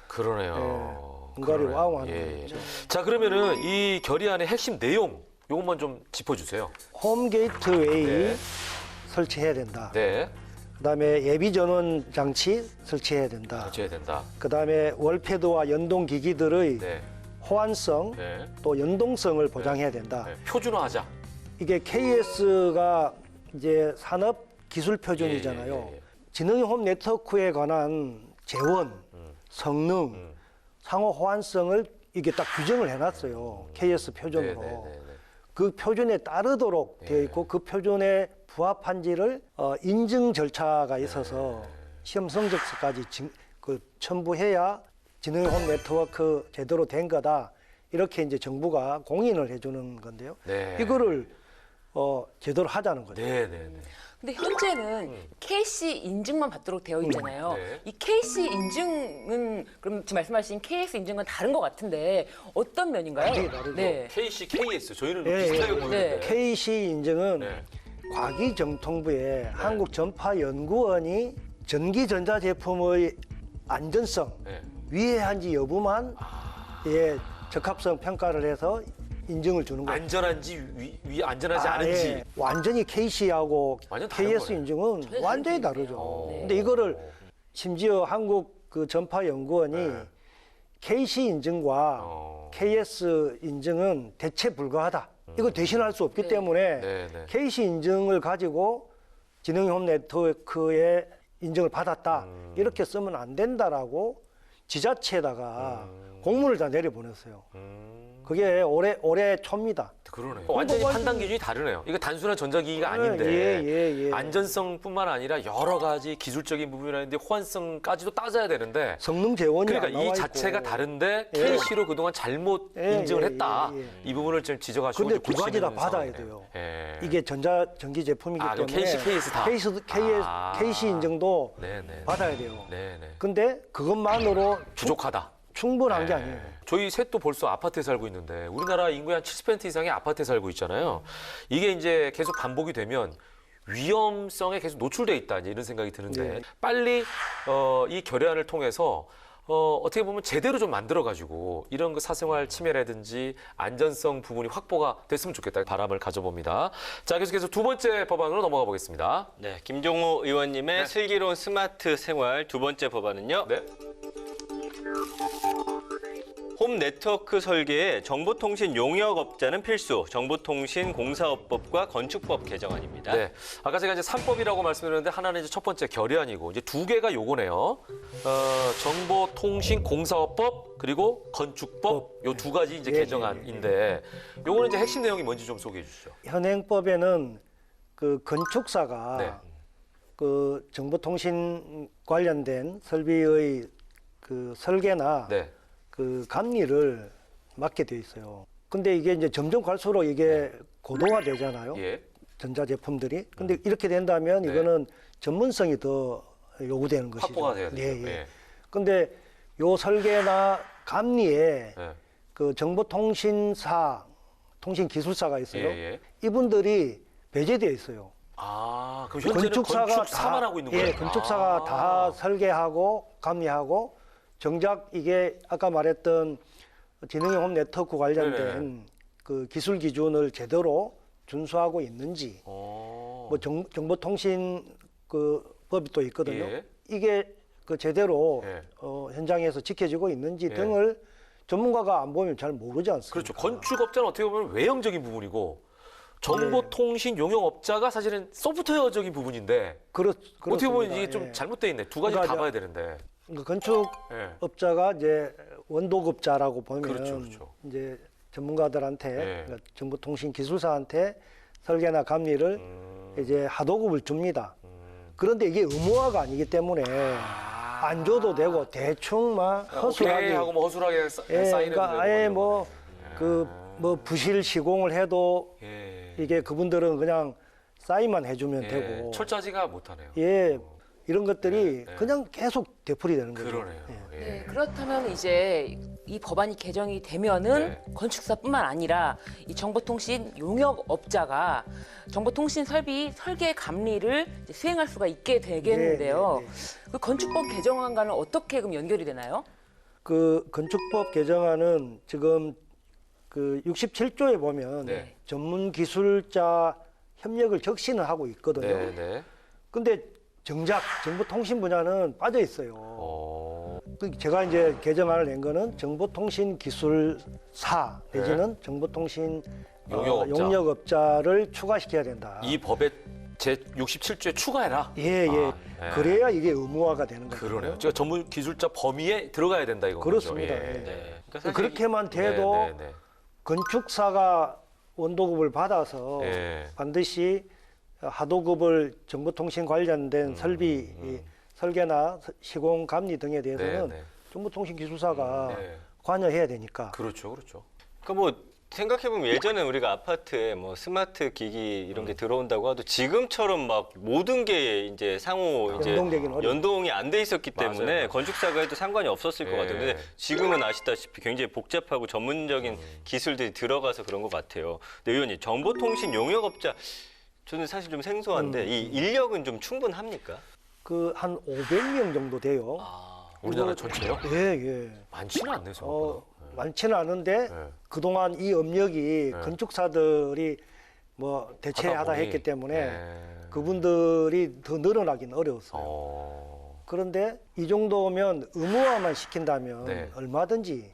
그러네요. 눈 가리고 그러네요. 아웅하는 거죠. 자, 그러면은 이 결의안의 핵심 내용 요것만 좀 짚어주세요. 홈 게이트웨이 네. 설치해야 된다. 네. 그다음에 예비 전원 장치 설치해야 된다. 설치해야 된다. 그다음에 월패드와 연동 기기들의 네. 호환성 네. 또 연동성을 보장해야 된다. 네. 표준화하자. 이게 KS가 이제 산업 기술 표준이잖아요. 예. 지능형 홈 네트워크에 관한 재원, 성능, 상호 호환성을 이게 딱 규정을 해놨어요. KS 표준으로. 네. 그 표준에 따르도록 되어 있고 그 표준에 부합한지를 인증 절차가 있어서 시험 성적서까지 첨부해야 지능형 홈 네트워크 제대로 된 거다. 이렇게 이제 정부가 공인을 해주는 건데요. 네. 이거를 제대로 하자는 거죠. 네. 근데 현재는 KC 인증만 받도록 되어 있잖아요. 네. 이 KC 인증은 그럼 지금 말씀하신 KS 인증은 다른 것 같은데 어떤 면인가요? 완전히 다르죠. 네. KC, KS 저희는 예, 비슷하게 예. 보는데. KC 인증은 네. 과기정통부의 한국전파연구원이 전기전자제품의 안전성, 네. 위해한지 여부만 적합성 평가를 해서 인증을 주는 거예요. 안전한지 안전하지 않은지. 예. 완전히 KC하고 완전 다른 KS 거네. 인증은 완전히 다르죠. 근데 이거를 심지어 한국 그 전파연구원이 KC 인증과 어. KS 인증은 대체 불가하다. 이거 대신할 수 없기 네. 때문에 네, 네. KC 인증을 가지고 진흥용 네트워크의 인증을 받았다. 이렇게 쓰면 안 된다라고 지자체에다가 공문을 다 내려보냈어요. 그게 올해 초입니다. 그러네요. 완전히 홍보가 판단 기준이 다르네요. 이거 단순한 전자기기가 예, 아닌데 예. 안전성뿐만 아니라 여러 가지 기술적인 부분이라는데 호환성까지도 따져야 되는데 성능 재원이 안 그러니까 나와 이 자체가 있고. 다른데 예. KC로 그동안 잘못 예, 인증을 예, 했다. 예, 예. 이 부분을 좀 지적하시고 근데 이제 두 가지 다 고치는 받아야 상황이네요. 돼요. 예. 이게 전기 제품이기 아, 그럼 때문에 KC 다? KC 인증도 네네. 받아야 돼요. 네네. 근데 그것만으로 부족하다. 충분한 게 네. 아니에요. 저희 셋도 벌써 아파트에 살고 있는데 우리나라 인구의 한 70% 이상이 아파트에 살고 있잖아요. 이게 이제 계속 반복이 되면 위험성에 계속 노출돼 있다 이제 이런 생각이 드는데 네. 빨리 이 결의안을 통해서 어떻게 보면 제대로 좀 만들어가지고 이런 그 사생활 침해라든지 안전성 부분이 확보가 됐으면 좋겠다 바람을 가져봅니다. 자, 계속해서 두 번째 법안으로 넘어가 보겠습니다. 네, 김종호 의원님의 슬기로운 스마트 생활 두 번째 법안은요. 네. 홈 네트워크 설계에 정보통신 용역업자는 필수, 정보통신공사업법과 건축법 개정안입니다. 네. 아까 제가 이제 3법이라고 말씀드렸는데 하나는 이제 첫 번째 결의안이고 이제 두 개가 요거네요. 정보통신공사업법 그리고 건축법 요 두 가지 이제 예, 개정안인데 요거는 이제 핵심 내용이 뭔지 좀 소개해 주시죠. 현행법에는 그 건축사가 네. 그 정보통신 관련된 설비의 그 설계나 네. 그 감리를 맡게 돼 있어요. 근데 이게 이제 점점 갈수록 이게 고도화되잖아요. 예. 전자제품들이. 근데 이렇게 된다면 네. 이거는 전문성이 더 요구되는 것이죠. 확보가 돼야 되죠. 예, 예. 예. 근데 요 설계나 감리에 예. 그 정보통신사, 통신기술사가 있어요. 예, 예. 이분들이 배제되어 있어요. 아, 그럼 현재는 건축사만 하고 있는 거예요? 예, 건축사가 다 설계하고 감리하고 정작 이게 아까 말했던 지능형 홈 네트워크 관련된 그 기술 기준을 제대로 준수하고 있는지 뭐 정보통신 그 법이 또 있거든요. 예. 이게 그 제대로 예. 현장에서 지켜지고 있는지 예. 등을 전문가가 안 보면 잘 모르지 않습니까? 그렇죠. 건축업자는 어떻게 보면 외형적인 부분이고 정보통신 용역업자가 사실은 소프트웨어적인 부분인데 어떻게 보면 이게 좀 예. 잘못돼 있네. 두 가지 다 그러니까 봐야 되는데. 그러니까 건축업자가 이제 원도급자라고 보면 그렇죠. 이제 전문가들한테 예. 그러니까 정보통신 기술사한테 설계나 감리를 이제 하도급을 줍니다. 그런데 이게 의무화가 아니기 때문에 안 줘도 되고 대충 막 허술하게 오케이 하고 뭐 허술하게 예, 사인해도 그러니까 되고 아예 이런 뭐 그 뭐 부실 시공을 해도 거네. 예. 이게 그분들은 그냥 사인만 해주면 예. 되고 철저하지가 못하네요. 예 이런 것들이 네. 그냥 계속 되풀이되는 거죠. 그러네요. 예. 예. 네, 그렇다면 이제 이 법안이 개정이 되면은 네. 건축사뿐만 아니라 이 정보통신 용역업자가 정보통신 설비 설계 감리를 이제 수행할 수가 있게 되겠는데요. 네, 네, 그 건축법 개정안과는 어떻게 그럼 연결이 되나요? 그 건축법 개정안은 지금 그 67조에 보면 네. 전문 기술자 협력을 적시는 하고 있거든요. 네, 네. 근데 정작 정보통신 분야는 빠져 있어요. 제가 이제 개정안을 낸 거는 정보통신 기술사 내지는 정보통신 용역업자. 용역업자를 추가시켜야 된다. 이 법에 제 67조에 추가해라. 예, 예. 아, 예. 그래야 이게 의무화가 되는 거죠. 그러네요. 제가 전문 기술자 범위에 들어가야 된다 이거 그렇습니다. 거죠. 예. 예. 네. 그러니까 사실 그렇게만 돼도 네, 네, 네. 건축사가 원도급을 받아서 예. 반드시 하도급을 정보통신 관련된 설비 이 설계나 시공 감리 등에 대해서는 네, 네. 정보통신기술사가 네. 관여해야 되니까. 그렇죠, 그렇죠. 그러니까 뭐 생각해보면 예전에 우리가 아파트에 뭐 스마트 기기 이런 게 들어온다고 해도 지금처럼 막 모든 게 이제 상호 이제 연동되긴 어려워요. 연동이 안 돼 있었기 때문에 맞아요. 건축사가 해도 상관이 없었을 것 예. 같아요. 근데 지금은 아시다시피 굉장히 복잡하고 전문적인 기술들이 들어가서 그런 것 같아요. 근데 의원님, 정보통신 용역업자 저는 사실 좀 생소한데 이 인력은 좀 충분합니까? 그 한 500명 정도 돼요. 우리나라 전체요? 예, 예. 많지는 않네요, 생각보다. 많지는 않은데 네. 그동안 이 업력이 건축사들이 뭐 대체하다 하다 보니, 했기 때문에 네. 그분들이 더 늘어나긴 어려웠어요. 어. 그런데 이 정도면 의무화만 시킨다면 네. 얼마든지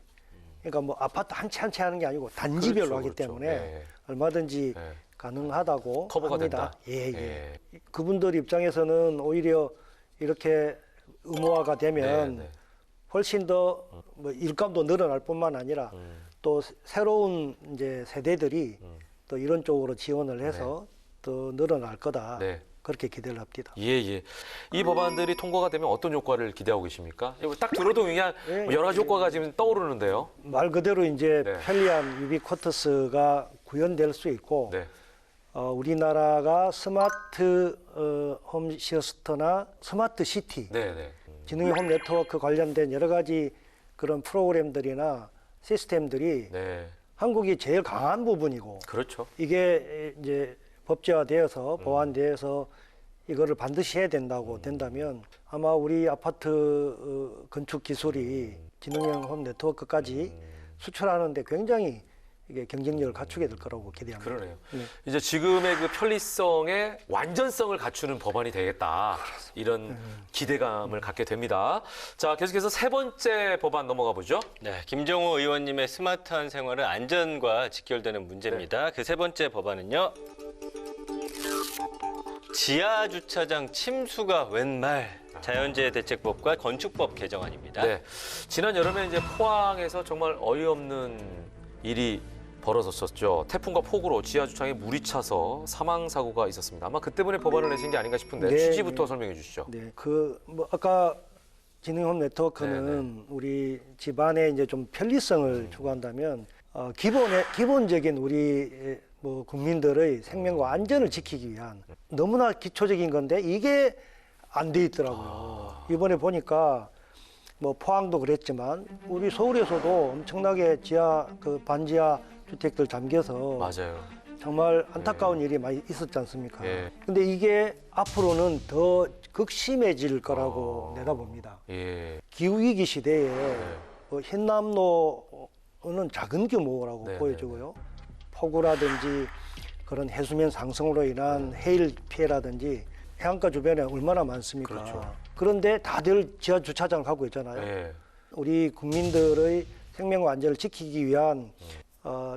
그러니까 뭐 아파트 한 채 하는 게 아니고 단지별로 그렇죠, 하기 그렇죠. 때문에 예. 얼마든지 예. 가능하다고 커버가 합니다. 된다. 예, 예. 예. 그분들 입장에서는 오히려 이렇게 의무화가 되면 네, 네. 훨씬 더 뭐 일감도 늘어날 뿐만 아니라 또 새로운 이제 세대들이 또 이런 쪽으로 지원을 해서 더 늘어날 거다. 네. 그렇게 기대를 합니다. 예, 예. 이 법안들이 통과가 되면 어떤 효과를 기대하고 계십니까? 이거 딱 들어도 그냥 예, 여러 가지 효과가 지금 떠오르는데요. 말 그대로 이제 네. 편리한 유비쿼터스가 구현될 수 있고 네. 우리나라가 스마트 홈 시어스터나 스마트 시티, 네, 네. 지능형 홈 네트워크 관련된 여러 가지 그런 프로그램들이나 시스템들이 네. 한국이 제일 강한 부분이고 그렇죠. 이게 이제 법제화되어서 보완되어서 이거를 반드시 해야 된다면 아마 우리 아파트 건축 기술이 지능형 홈 네트워크까지 수출하는데 굉장히 이게 경쟁력을 갖추게 될 거라고 기대합니다. 그러네요. 네. 이제 지금의 그 편리성의 완전성을 갖추는 법안이 되겠다. 이런 기대감을 갖게 됩니다. 자, 계속해서 세 번째 법안 넘어가 보죠. 네, 김정호 의원님의 스마트한 생활은 안전과 직결되는 문제입니다. 그 세 번째 법안은요. 지하 주차장 침수가 웬 말 자연재해 대책법과 건축법 개정안입니다. 네. 지난 여름에 이제 포항에서 정말 어이없는 일이 벌어졌었죠. 태풍과 폭우로 지하 주차장에 물이 차서 사망 사고가 있었습니다. 아마 그 때문에 법안을 내신 게 아닌가 싶은데 네, 취지부터 네. 설명해 주시죠. 네, 뭐 아까 지능홈 네트워크는 우리 집안에 이제 좀 편리성을 추구한다면 기본적인 우리 뭐 국민들의 생명과 안전을 지키기 위한 너무나 기초적인 건데 이게 안 돼 있더라고요. 이번에 보니까 뭐 포항도 그랬지만 우리 서울에서도 엄청나게 반지하 주택들 잠겨서 맞아요. 정말 안타까운 일이 많이 있었지 않습니까? 예. 근데 이게 앞으로는 더 극심해질 거라고 내다봅니다. 예. 기후위기 시대에 뭐 흰남노는 작은 규모라고 네, 보여지고요. 폭우라든지 그런 해수면 상승으로 인한 해일 피해라든지 해안가 주변에 얼마나 많습니까? 그렇죠. 그런데 다들 지하 주차장을 갖고 있잖아요. 예. 우리 국민들의 생명과 안전을 지키기 위한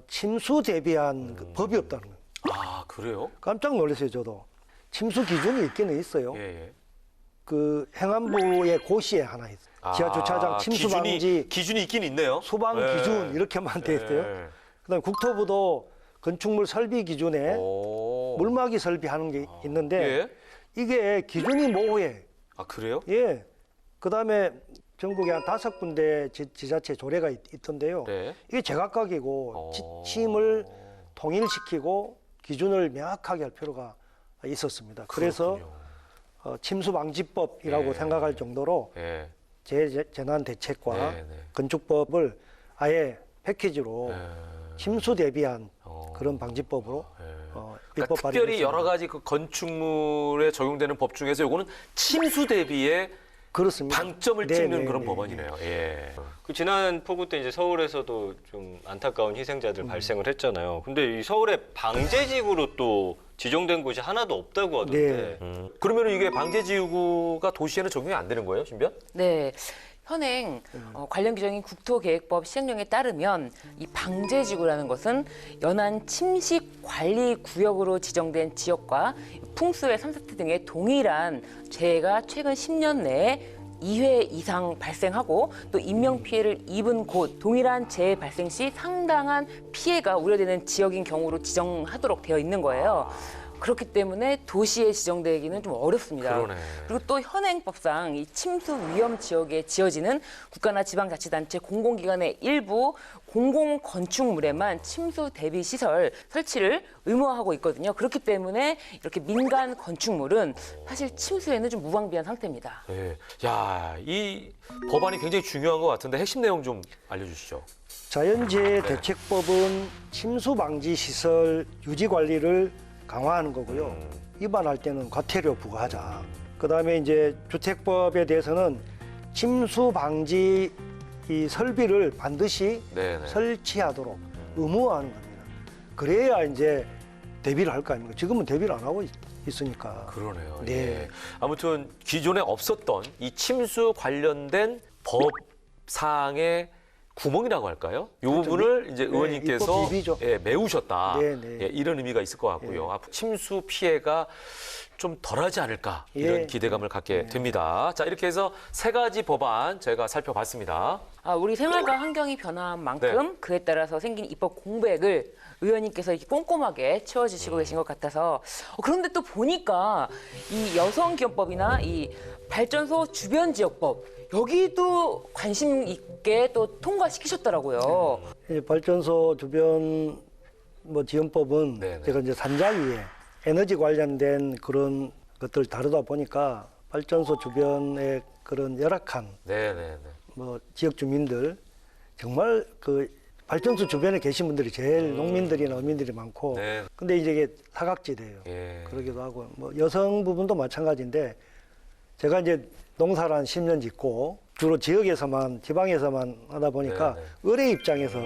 침수 대비한 그 법이 없다는 거예요. 아, 그래요? 깜짝 놀랐어요, 저도. 침수 기준이 있기는 있어요. 예, 예. 그 행안부의 고시에 하나 있어요. 지하 주차장 침수 방지 기준이 있긴 있네요. 소방 예. 기준 이렇게만 돼 있어요. 예. 그다음에 국토부도 건축물 설비 기준에 오. 물막이 설비하는 게 있는데 예. 이게 기준이 모호해. 아, 그래요? 예. 그다음에 전국에 한 5군데 지자체 조례가 있던데요. 네. 이게 제각각이고 어. 지침을 통일시키고 기준을 명확하게 할 필요가 있었습니다. 그래서 그렇군요. 침수방지법이라고 예. 생각할 정도로 예. 재난대책과 네, 네. 건축법을 아예 패키지로 예. 침수 대비한 어. 그런 방지법으로 그러니까 입법 특별히 발의됐습니다. 여러 가지 그 건축물에 적용되는 법 중에서 요거는 침수 대비에 그렇습니다. 방점을 네, 찍는 네, 그런 네, 법안이네요. 예. 그 지난 폭우 때 이제 서울에서도 좀 안타까운 희생자들 발생을 했잖아요. 근데 이 서울에 방제지구로 또 지정된 곳이 하나도 없다고 하던데. 네. 그러면 이게 방제지구가 도시에는 적용이 안 되는 거예요, 신변? 네. 현행 관련 규정인 국토계획법 시행령에 따르면 이 방제지구라는 것은 연안 침식 관리 구역으로 지정된 지역과 풍수의 3사태 등의 동일한 재해가 최근 10년 내에 2회 이상 발생하고 또 인명 피해를 입은 곳 동일한 재해 발생 시 상당한 피해가 우려되는 지역인 경우로 지정하도록 되어 있는 거예요. 그렇기 때문에 도시에 지정되기는 좀 어렵습니다. 그러네. 그리고 또 현행법상 이 침수 위험 지역에 지어지는 국가나 지방자치단체 공공기관의 일부 공공 건축물에만 침수 대비 시설 설치를 의무화하고 있거든요. 그렇기 때문에 이렇게 민간 건축물은 사실 침수에는 좀 무방비한 상태입니다. 예. 야, 이 법안이 굉장히 중요한 것 같은데 핵심 내용 좀 알려주시죠. 자연재해 대책법은 침수 방지 시설 유지 관리를 강화하는 거고요. 위반할 때는 과태료 부과하자. 그다음에 이제 주택법에 대해서는 침수 방지 이 설비를 반드시 네네. 설치하도록 의무화하는 겁니다. 그래야 이제 대비를 할 거 아닙니까? 지금은 대비를 안 하고 있으니까. 그러네요. 네. 예. 아무튼 기존에 없었던 이 침수 관련된 법 사항의 구멍이라고 할까요? 이 그렇죠. 부분을 이제 네, 의원님께서 입법 비비죠. 예, 메우셨다. 네, 네. 예, 이런 의미가 있을 것 같고요. 앞으로 침수 피해가 좀 덜하지 않을까 이런 예. 기대감을 갖게 됩니다. 자, 이렇게 해서 세 가지 법안 저희가 살펴봤습니다. 우리 생활과 환경이 변화한 만큼 그에 따라서 생긴 입법 공백을 의원님께서 이렇게 꼼꼼하게 채워주시고 계신 것 같아서 그런데 또 보니까 이 여성기업법이나 이 발전소 주변 지역법 여기도 관심 있게 또 통과시키셨더라고요. 이 발전소 주변 뭐 지원법은 네네. 제가 이제 산자위에 에너지 관련된 그런 것들을 다루다 보니까 발전소 주변의 그런 열악한 네, 네, 네. 뭐 지역 주민들 정말 그 발전소 주변에 계신 분들이 제일 농민들이나 어민들이 많고 네. 근데 이제 이게 사각지대예요. 예. 그러기도 하고 뭐 여성 부분도 마찬가지인데 제가 이제 농사를 한 10년 짓고 주로 지역에서만 지방에서만 하다 보니까 네, 네. 의뢰 입장에서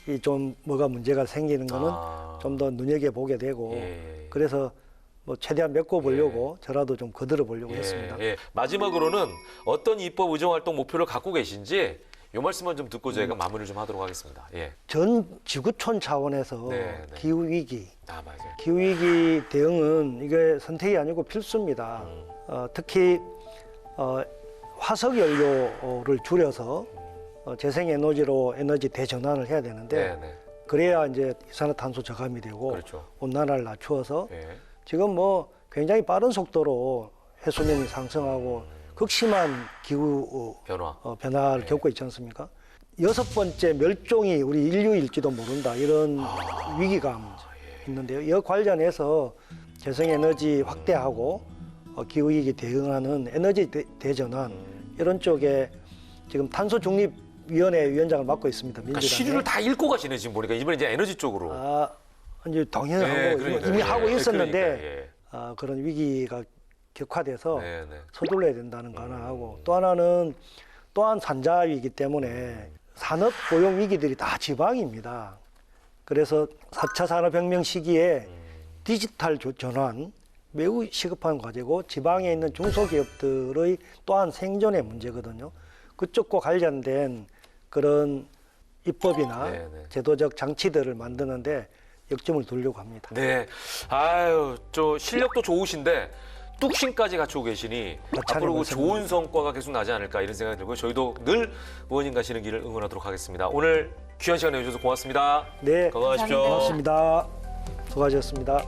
이 좀 뭐가 문제가 생기는 거는 아. 좀 더 눈여겨 보게 되고 예. 그래서 뭐 최대한 메꿔 보려고 저라도 좀 거들어 보려고 예, 했습니다. 예. 마지막으로는 어떤 입법 의정 활동 목표를 갖고 계신지 이 말씀만 좀 듣고 저희가 마무리를 좀 하도록 하겠습니다. 예. 전 지구촌 차원에서 네, 네. 기후 위기, 아, 맞아요. 기후 위기 대응은 이게 선택이 아니고 필수입니다. 특히 화석 연료를 줄여서 재생 에너지로 에너지 대전환을 해야 되는데 네, 네. 그래야 이제 이산화탄소 저감이 되고 그렇죠. 온난화를 낮추어서 예. 지금 뭐 굉장히 빠른 속도로 해수면이 상승하고 극심한 기후 변화. 변화를 겪고 있지 않습니까? 6번째 멸종이 우리 인류일지도 모른다 이런 위기감 있는데요. 이 관련해서 재생에너지 확대하고 기후위기 대응하는 에너지 대전환 이런 쪽에 지금 탄소중립위원회 위원장을 맡고 있습니다. 그러니까 민주당에. 시류를 다 읽고 가시네 지금 보니까 이번에 이제 에너지 쪽으로. 이제 당연하고 예, 그러니까요. 이미 하고 예, 있었는데 그러니까, 예. 그런 위기가 격화돼서 네, 네. 서둘러야 된다는 거 하나 하고 또 하나는 또한 산자위이기 때문에 산업 고용 위기들이 다 지방입니다. 그래서 4차 산업혁명 시기에 디지털 전환 매우 시급한 과제고 지방에 있는 중소기업들의 또한 생존의 문제거든요. 그쪽과 관련된 그런 입법이나 네, 네. 제도적 장치들을 만드는데 역점을 두려고 합니다. 네. 아유, 저 실력도 좋으신데 뚝심까지 갖추고 계시니 마찬가지 앞으로 그 말씀입니다. 좋은 성과가 계속 나지 않을까 이런 생각이 들고요. 저희도 늘 의원님 가시는 길을 응원하도록 하겠습니다. 오늘 귀한 시간 내주셔서 고맙습니다. 네, 건강하십시오. 고맙습니다. 수고하셨습니다.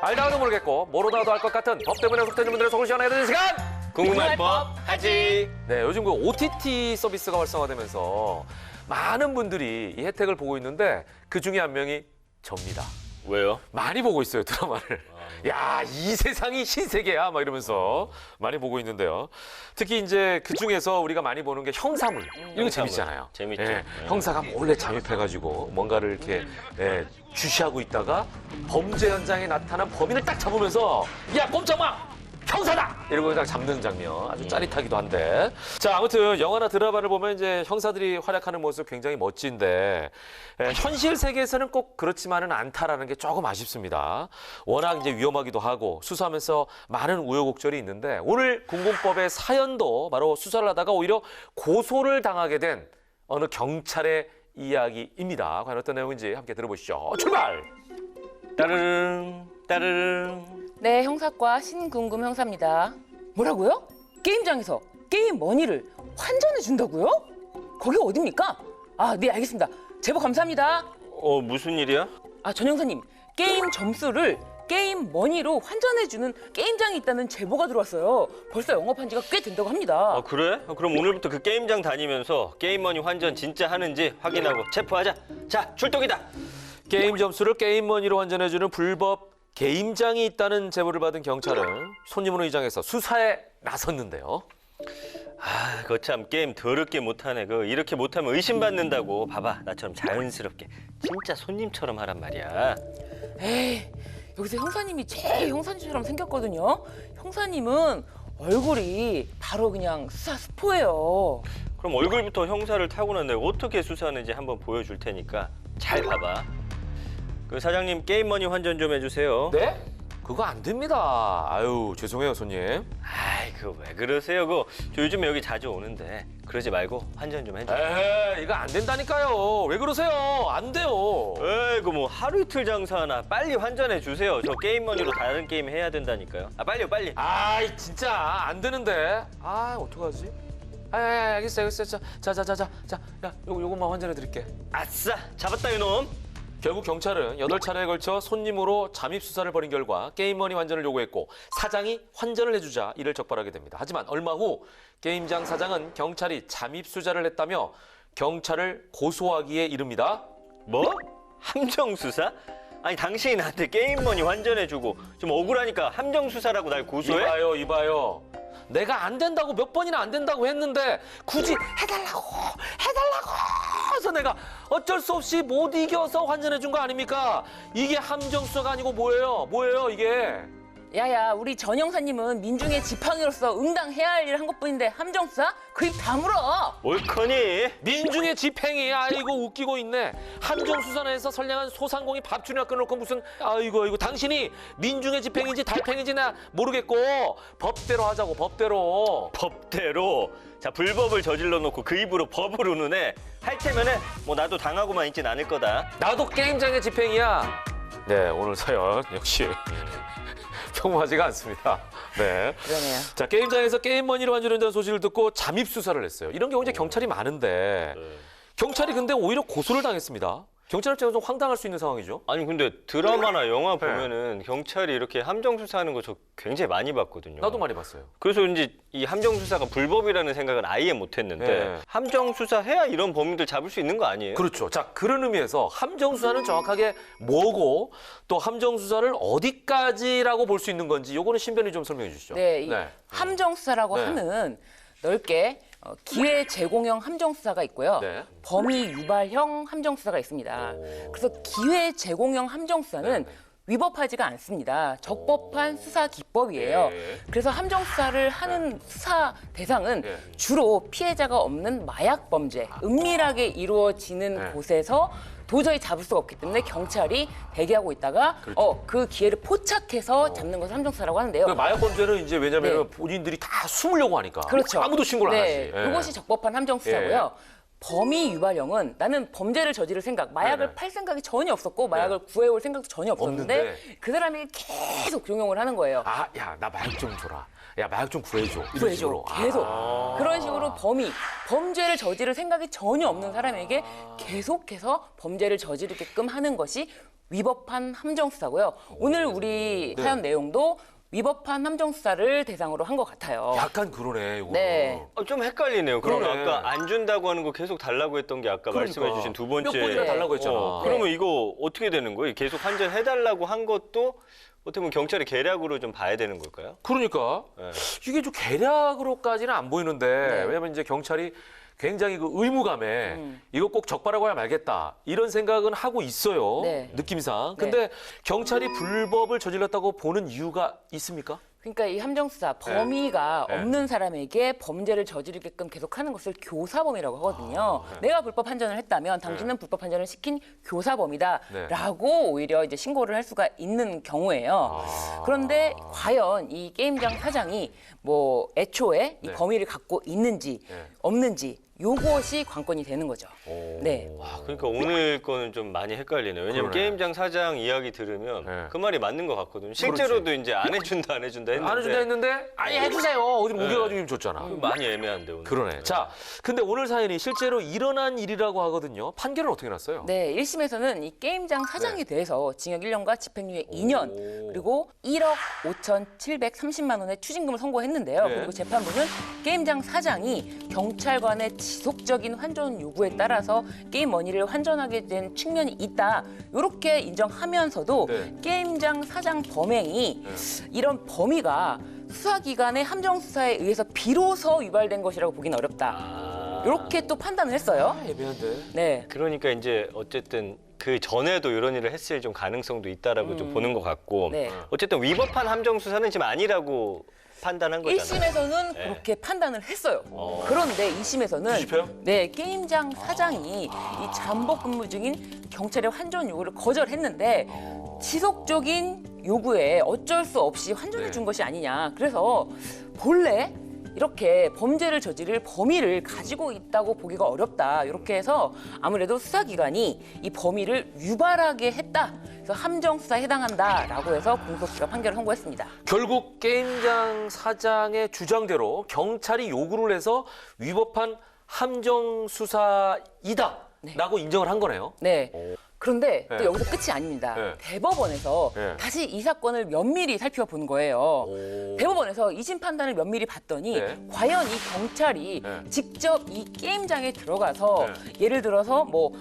알다가도 모르겠고 모르다가도 알 것 같은 법 때문에 속되는 분들의 속을 시원해드리는 시간! 궁금한 법 하지. 네, 요즘 그 OTT 서비스가 활성화되면서 많은 분들이 이 혜택을 보고 있는데 그 중에 한 명이 접니다. 왜요? 많이 보고 있어요, 드라마를. 야, 이 세상이 신세계야, 막 이러면서 많이 보고 있는데요. 특히 이제 그 중에서 우리가 많이 보는 게 형사물. 이런 거 형사물. 재밌잖아요. 재밌죠. 예, 네. 형사가 몰래 잠입해가지고 뭔가를 이렇게 주시하고 있다가 범죄 현장에 나타난 범인을 딱 잡으면서 야, 꼼짝 마! 형사다! 이러고 그냥 잡는 장면 아주 짜릿하기도 한데. 자, 아무튼 영화나 드라마를 보면 이제 형사들이 활약하는 모습 굉장히 멋진데 현실 세계에서는 꼭 그렇지만은 않다라는 게 조금 아쉽습니다. 워낙 이제 위험하기도 하고 수사하면서 많은 우여곡절이 있는데 오늘 공공법의 사연도 바로 수사를 하다가 오히려 고소를 당하게 된 어느 경찰의 이야기입니다. 과연 어떤 내용인지 함께 들어보시죠. 출발! 따르릉 따르릉. 네, 형사과 신궁금 형사입니다. 뭐라고요? 게임장에서 게임 머니를 환전해 준다고요? 거기 어딥니까? 네, 알겠습니다. 제보 감사합니다. 무슨 일이야? 전 형사님, 게임 점수를 게임 머니로 환전해주는 게임장이 있다는 제보가 들어왔어요. 벌써 영업한 지가 꽤 된다고 합니다. 그래? 그럼 오늘부터 그 게임장 다니면서 게임머니 환전 진짜 하는지 확인하고 체포하자. 자, 출동이다. 게임 점수를 게임머니로 환전해주는 불법 게임장이 있다는 제보를 받은 경찰은 손님으로 이장해서 수사에 나섰는데요. 거참 게임 더럽게 못하네. 이렇게 못하면 의심받는다고. 봐봐, 나처럼 자연스럽게 진짜 손님처럼 하란 말이야. 에이, 여기서 형사님이 제일 형사님처럼 생겼거든요. 형사님은 얼굴이 바로 그냥 수사 스포예요. 그럼 얼굴부터 형사를 타고난 내가 어떻게 수사하는지 한번 보여줄 테니까 잘 봐봐. 그 사장님 게임머니 환전 좀 해주세요. 네? 그거 안 됩니다. 아유, 죄송해요, 손님. 아이, 그거 왜 그러세요? 저 요즘 여기 자주 오는데 그러지 말고 환전 좀 해줘. 에이, 이거 안 된다니까요. 왜 그러세요? 안 돼요. 에이, 뭐 하루 이틀 장사하나. 빨리 환전해 주세요. 저 게임머니로 다른 게임 해야 된다니까요. 아, 빨리요, 빨리. 아이, 진짜 안 되는데. 아, 어떡하지? 알겠어. 자, 야, 요것만 환전해 드릴게. 아싸, 잡았다 이놈. 결국 경찰은 8차례에 걸쳐 손님으로 잠입 수사를 벌인 결과 게임머니 환전을 요구했고 사장이 환전을 해주자 이를 적발하게 됩니다. 하지만 얼마 후 게임장 사장은 경찰이 잠입 수사를 했다며 경찰을 고소하기에 이릅니다. 뭐? 함정 수사? 아니, 당신이 나한테 게임머니 환전해주고 좀 억울하니까 함정 수사라고 날 고소해? 이봐요. 내가 안 된다고 몇 번이나 안 된다고 했는데 굳이 해달라고 해서 내가 어쩔 수 없이 못 이겨서 환전해 준 거 아닙니까? 이게 함정 수사가 아니고 뭐예요 이게? 야야, 우리 전 형사님은 민중의 지팡이로서 응당해야 할 일을 한 것뿐인데 함정수사? 그 입 다물어. 옳거니? 민중의 집행이 아이고 웃기고 있네. 함정 수사에서 선량한 소상공인 밥줄이나 끊어놓고 무슨 아이고 당신이 민중의 집행인지 달팽인지 나 모르겠고 법대로 하자고 법대로. 법대로. 자, 불법을 저질러 놓고 그 입으로 법을 우는 애. 할 테면은 뭐 나도 당하고만 있진 않을 거다. 나도 게임장의 집행이야. 네, 오늘 사연 역시 평범하지가 않습니다. 네. 그러네요. 자, 게임장에서 게임머니를 환전한다는 소식을 듣고 잠입 수사를 했어요. 이런 경우 이제 경찰이 많은데 경찰이 근데 오히려 고소를 당했습니다. 경찰 입장에서 좀 황당할 수 있는 상황이죠. 아니, 근데 드라마나 영화 보면은 경찰이 이렇게 함정 수사하는 거 저 굉장히 많이 봤거든요. 나도 많이 봤어요. 그래서 이제 이 함정 수사가 불법이라는 생각은 아예 못 했는데 네. 함정 수사 해야 이런 범인들 잡을 수 있는 거 아니에요? 그렇죠. 자, 그런 의미에서 함정 수사는 정확하게 뭐고 또 함정 수사를 어디까지라고 볼 수 있는 건지 요거는 신변이 좀 설명해 주시죠. 네, 이 함정수사라고 네. 하는 넓게 기회 제공형 함정수사가 있고요. 네. 범위 유발형 함정수사가 있습니다. 오. 그래서 기회 제공형 함정수사는 네. 위법하지가 않습니다. 적법한 수사 기법이에요. 예. 그래서 함정수사를 하는 수사 대상은 예. 주로 피해자가 없는 마약 범죄, 은밀하게 이루어지는 네. 곳에서 도저히 잡을 수가 없기 때문에 경찰이 대기하고 있다가 그렇죠. 그 기회를 포착해서 잡는 것을 함정수사라고 하는데요. 그러니까 마약 범죄는 이제 왜냐면 네. 본인들이 다 숨으려고 하니까 그렇죠. 아무도 신고를 안 하지. 네, 예. 그것이 적법한 함정수사고요. 범위 유발형은 나는 범죄를 저지를 생각, 마약을 네네. 팔 생각이 전혀 없었고 마약을 구해올 생각도 전혀 없었는데 없는데. 그 사람이 계속 종용을 하는 거예요. 아, 야, 나 마약 좀 줘라. 야, 마약 좀 구해줘. 이런 구해줘. 식으로. 계속. 아. 그런 식으로 범죄를 저지를 생각이 전혀 없는 사람에게 계속해서 범죄를 저지르게끔 하는 것이 위법한 함정수사고요. 오늘 우리 네. 사연 내용도 위법한 함정수사를 대상으로 한 것 같아요. 약간 그러네, 이거. 네. 좀 헷갈리네요. 그러면 그러네. 아까 안 준다고 하는 거 계속 달라고 했던 게 아까 그러니까. 말씀해주신 두 번째. 몇 번이나 달라고 했잖아. 그러면 이거 어떻게 되는 거예요? 계속 환전해달라고 한 것도 어떻게 보면 경찰이 계략으로 좀 봐야 되는 걸까요? 그러니까 네. 이게 좀 계략으로까지는 안 보이는데 네. 왜냐면 이제 경찰이 굉장히 그 의무감에 이거 꼭 적발하고 야 말겠다 이런 생각은 하고 있어요. 네. 느낌상. 근데 경찰이 불법을 저질렀다고 보는 이유가 있습니까? 그러니까 이 함정수사 범위가 네. 없는 사람에게 범죄를 저지르게끔 계속하는 것을 교사범이라고 하거든요. 내가 불법 판전을 했다면 당신은 불법 판전을 시킨 교사범이다라고 오히려 이제 신고를 할 수가 있는 경우예요. 그런데 과연 이 게임장 사장이 뭐 애초에 이 네. 범위를 갖고 있는지 네. 없는지 요것이 관건이 되는 거죠. 네. 그러니까 오늘 거는 좀 많이 헷갈리네요. 왜냐면 그러네. 게임장 사장 이야기 들으면 네. 그 말이 맞는 것 같거든요. 실제로도 이제 안 해준다 했는데 안 해준다 했는데 아니 해주세요. 어디로 우겨가지고 좀 줬잖아. 많이 애매한데 오늘. 그러네. 자, 근데 오늘 사연이 실제로 일어난 일이라고 하거든요. 판결은 어떻게 났어요? 네, 1심에서는 이 게임장 사장에 대해서 징역 1년과 집행유예 2년 그리고 1억 5,730만 원의 추징금을 선고했는데요. 네. 그리고 재판부는 게임장 사장이 경찰관의 지속적인 환전 요구에 따라서 게임 머니를 환전하게 된 측면이 있다. 이렇게 인정하면서도 네. 게임장 사장 범행이 이런 범위가 수사기관의 함정수사에 의해서 비로소 유발된 것이라고 보기는 어렵다. 이렇게 또 판단을 했어요. 애매한데. 네. 그러니까 이제 어쨌든 그 전에도 이런 일을 했을 좀 가능성도 있다라고 좀 보는 것 같고 네. 어쨌든 위법한 함정 수사는 지금 아니라고 판단한 거잖아요. 1심에서는 네. 그렇게 판단을 했어요. 그런데 2심에서는 뒤집혀요? 네, 게임장 사장이 이 잠복 근무 중인 경찰의 환전 요구를 거절했는데 지속적인 요구에 어쩔 수 없이 환전해 준 네. 것이 아니냐. 그래서 본래 이렇게 범죄를 저지를 범위를 가지고 있다고 보기가 어렵다. 이렇게 해서 아무래도 수사기관이 이 범위를 유발하게 했다. 그래서 함정 수사에 해당한다라고 해서 공소기각 판결을 선고했습니다. 결국 게임장 사장의 주장대로 경찰이 요구를 해서 위법한 함정 수사이다라고 인정을 한 거네요. 네. 그런데 네. 또 여기서 끝이 아닙니다. 네. 대법원에서 네. 다시 이 사건을 면밀히 살펴본 거예요. 오. 대법원에서 이심 판단을 면밀히 봤더니 네. 과연 이 경찰이 네. 직접 이 게임장에 들어가서 예를 들어서 뭐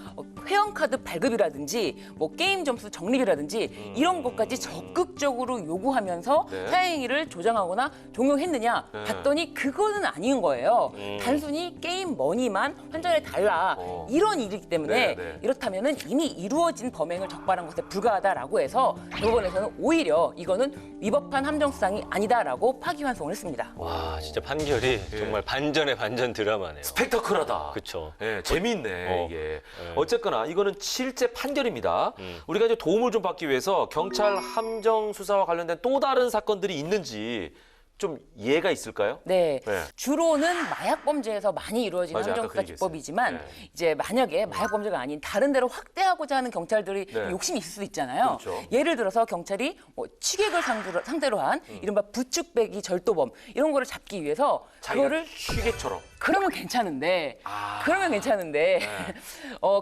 회원카드 발급이라든지 뭐 게임 점수 적립이라든지 이런 것까지 적극적으로 요구하면서 네. 사행위를 조장하거나 종용했느냐 네. 봤더니 그거는 아닌 거예요. 단순히 게임 머니만 환전해 달라 이런 일이기 때문에 네, 네. 이렇다면은 이미 이루어진 범행을 적발한 것에 불과하다라고 해서 대법원에서는 오히려 이거는 위법한 함정수상이 아니다라고 파기환송을 했습니다. 와, 진짜 판결이 정말 반전의 반전 드라마네요. 스펙타클하다. 그쵸. 예, 재미있네 이게. 네. 어쨌거나 이거는 실제 판결입니다. 우리가 이제 도움을 좀 받기 위해서 경찰 함정 수사와 관련된 또 다른 사건들이 있는지 좀 예가 있을까요? 네. 네. 주로는 마약 범죄에서 많이 이루어지는 맞아요. 아까 함정수사 그 얘기했어요. 기법이지만 네. 이제 만약에 마약 범죄가 아닌 다른 데로 확대하고자 하는 경찰들이 네. 욕심이 있을 수도 있잖아요. 그렇죠. 예를 들어서 경찰이 뭐 취객을 상대로 한 이른바 부축배기 절도범 이런 거를 잡기 위해서 자기가 그거를 취객처럼. 그러면 괜찮은데 아. 그러면 괜찮은데 네.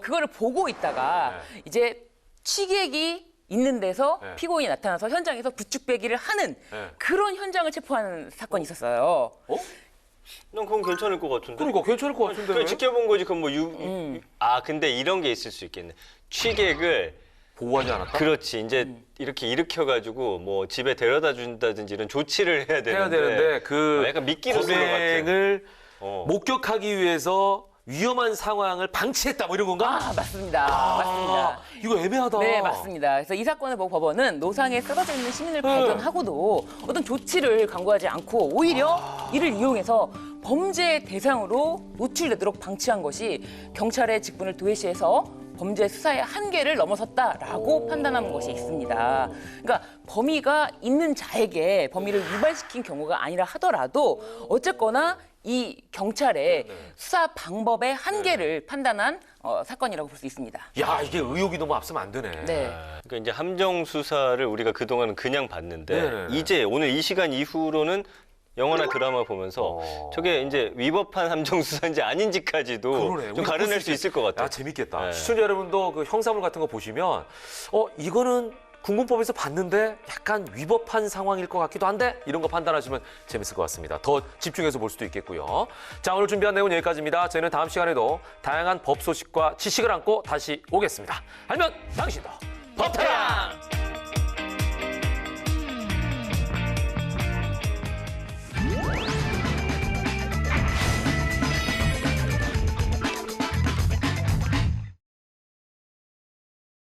그거를 보고 있다가 이제 취객이 있는 데서 네. 피고인이 나타나서 현장에서 부축배기를 하는 네. 그런 현장을 체포하는 사건이 있었어요. 어? 난 그건 괜찮을 것 같은데. 그러니까 괜찮을 것 같은데. 그냥 왜? 지켜본 거지. 그럼 뭐 근데 이런 게 있을 수 있겠네. 취객을 보호하지 않았다? 그렇지. 이제 이렇게 일으켜가지고 뭐 집에 데려다 준다든지 이런 조치를 해야 되는데. 해야 되는데 그 약간 미끼로 쓴것 같아. 범행을 어. 목격하기 위해서 위험한 상황을 방치했다 뭐 이런 건가? 아, 맞습니다. 맞습니다. 이거 애매하다. 네, 맞습니다. 그래서 이 사건을 보고 법원은 노상에 쓰러져 있는 시민을 발견하고도 어떤 조치를 강구하지 않고 오히려 이를 이용해서 범죄 대상으로 노출되도록 방치한 것이 경찰의 직분을 도외시해서 범죄 수사의 한계를 넘어섰다라고 판단한 것이 있습니다. 그러니까 범위가 있는 자에게 범위를 유발시킨 경우가 아니라 하더라도 어쨌거나 이 경찰의 수사 방법의 한계를 판단한 사건이라고 볼 수 있습니다. 야, 이게 의혹이 너무 앞서면 안 되네. 네. 그러니까 이제 함정 수사를 우리가 그동안은 그냥 봤는데 네네네. 이제 오늘 이 시간 이후로는 영화나 드라마 보면서 저게 이제 위법한 함정 수사인지 아닌지까지도 그러네. 좀 우리 가려낼 볼 수 있을 것 같아요. 야, 재밌겠다. 네. 시청자 여러분도 그 형사물 같은 거 보시면 이거는 군군법에서 봤는데 약간 위법한 상황일 것 같기도 한데 이런 거 판단하시면 재밌을 것 같습니다. 더 집중해서 볼 수도 있겠고요. 자, 오늘 준비한 내용은 여기까지입니다. 저희는 다음 시간에도 다양한 법 소식과 지식을 안고 다시 오겠습니다. 알면 당신도 법타랑!